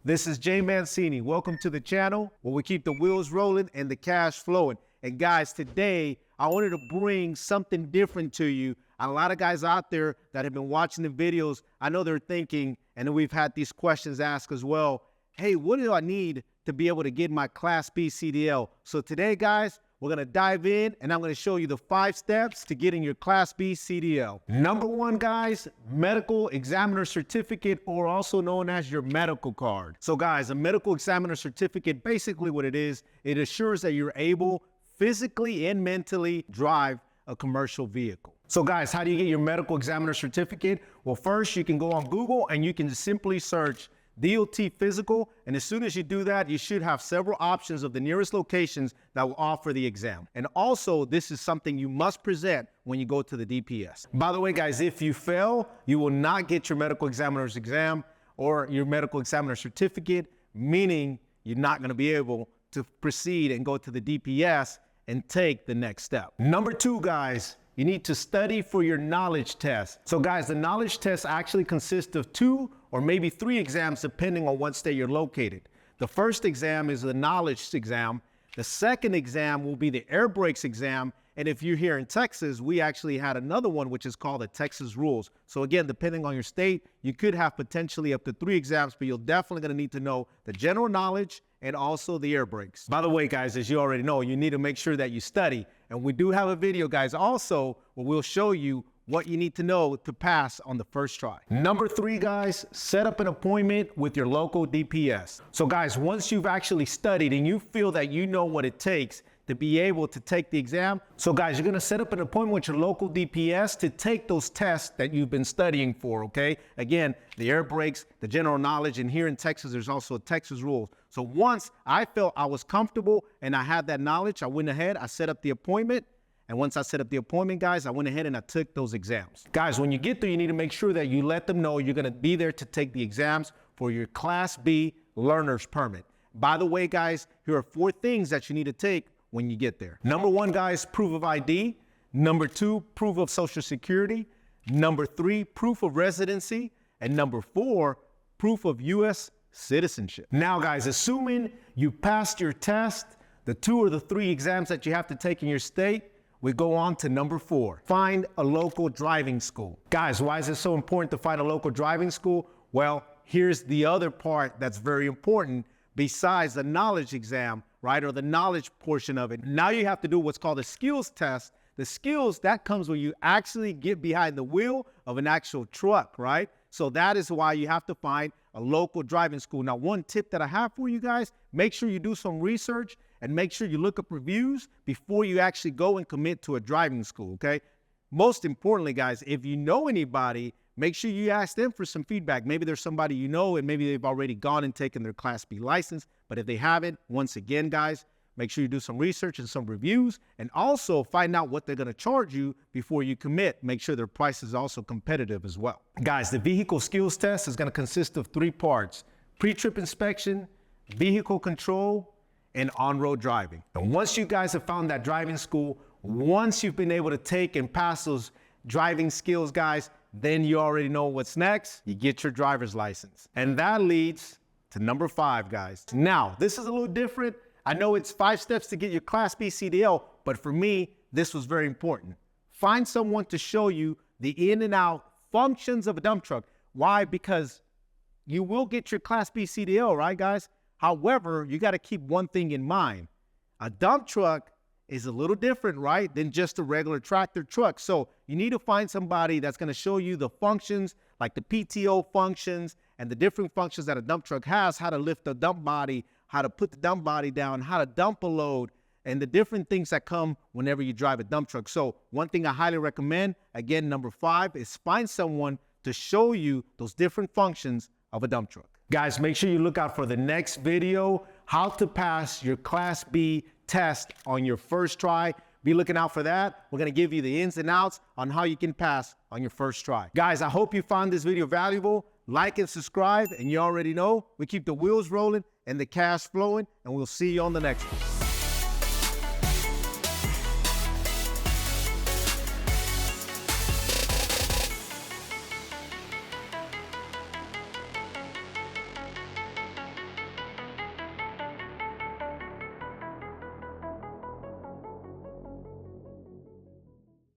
This is Jay Mancini. Welcome to the channel where we keep the wheels rolling and the cash flowing. And guys, today I wanted to bring something different to you. A lot of guys out there that have been watching the videos, I know they're thinking, and we've had these questions asked as well, hey, what do I need to be able to get my Class B CDL? So today, guys, we're going to dive in and I'm going to show you the 5 steps to getting your Class B CDL. Number 1, guys, medical examiner certificate, or also known as your medical card. So guys, a medical examiner certificate, basically what it is, it assures that you're able physically and mentally drive a commercial vehicle. So guys, how do you get your medical examiner certificate? Well, first you can go on Google and you can simply search DOT physical, and as soon as you do that, you should have several options of the nearest locations that will offer the exam. And also, this is something you must present when you go to the DPS. By the way, guys, if you fail, you will not get your medical examiner's exam or your medical examiner certificate, meaning you're not going to be able to proceed and go to the DPS and take the next step. Number 2, guys, you need to study for your knowledge test. So guys, the knowledge test actually consists of 2 or maybe 3 exams depending on what state you're located. The first exam is the knowledge exam. The second exam will be the air brakes exam. And if you're here in Texas, we actually had another one, which is called the Texas rules. So again, depending on your state, you could have potentially up to 3 exams, but you're definitely going to need to know the general knowledge and also the air brakes. By the way, guys, as you already know, you need to make sure that you study. And we do have a video, guys, also where we'll show you what you need to know to pass on the first try. Number 3, guys, set up an appointment with your local DPS. So guys, once you've actually studied and you feel that you know what it takes to be able to take the exam, so guys, you're gonna set up an appointment with your local DPS to take those tests that you've been studying for, okay? Again, the air brakes, the general knowledge, and here in Texas, there's also a Texas rules. So once I felt I was comfortable and I had that knowledge, I went ahead, I set up the appointment. And once I set up the appointment, guys, I went ahead and I took those exams. Guys, when you get there, you need to make sure that you let them know you're gonna be there to take the exams for your Class B learner's permit. By the way, guys, here are 4 things that you need to take when you get there. Number 1, guys, proof of ID. Number 2, proof of Social Security. Number 3, proof of residency. And number 4, proof of U.S. citizenship. Now, guys, assuming you passed your test, the 2 or the 3 exams that you have to take in your state, we go on to number 4, find a local driving school. Guys, why is it so important to find a local driving school? Well, here's the other part that's very important besides the knowledge exam, right, or the knowledge portion of it. Now you have to do what's called a skills test. The skills, that comes when you actually get behind the wheel of an actual truck, right? So that is why you have to find a local driving school. Now, one tip that I have for you guys, make sure you do some research and make sure you look up reviews before you actually go and commit to a driving school, okay? Most importantly, guys, if you know anybody, make sure you ask them for some feedback. Maybe there's somebody you know and maybe they've already gone and taken their Class B license. But if they haven't, once again, guys, make sure you do some research and some reviews and also find out what they're gonna charge you before you commit. Make sure their price is also competitive as well. Guys, the vehicle skills test is gonna consist of 3 parts: pre-trip inspection, vehicle control, and on-road driving. And once you guys have found that driving school, once you've been able to take and pass those driving skills, guys, then you already know what's next. You get your driver's license. And that leads to number 5, guys. Now, this is a little different. I know it's 5 steps to get your Class B CDL, but for me, this was very important. Find someone to show you the in and out functions of a dump truck. Why? Because you will get your Class B CDL, right, guys? However, you got to keep one thing in mind. A dump truck is a little different, right, than just a regular tractor truck. So you need to find somebody that's going to show you the functions, like the PTO functions and the different functions that a dump truck has, how to lift the dump body, how to put the dump body down, how to dump a load, and the different things that come whenever you drive a dump truck. So one thing I highly recommend, again, number 5, is find someone to show you those different functions of a dump truck. Guys, make sure you look out for the next video, how to pass your Class B test on your first try. Be looking out for that. We're gonna give you the ins and outs on how you can pass on your first try. Guys, I hope you found this video valuable. Like and subscribe, and you already know, we keep the wheels rolling and the cash flowing, and we'll see you on the next one.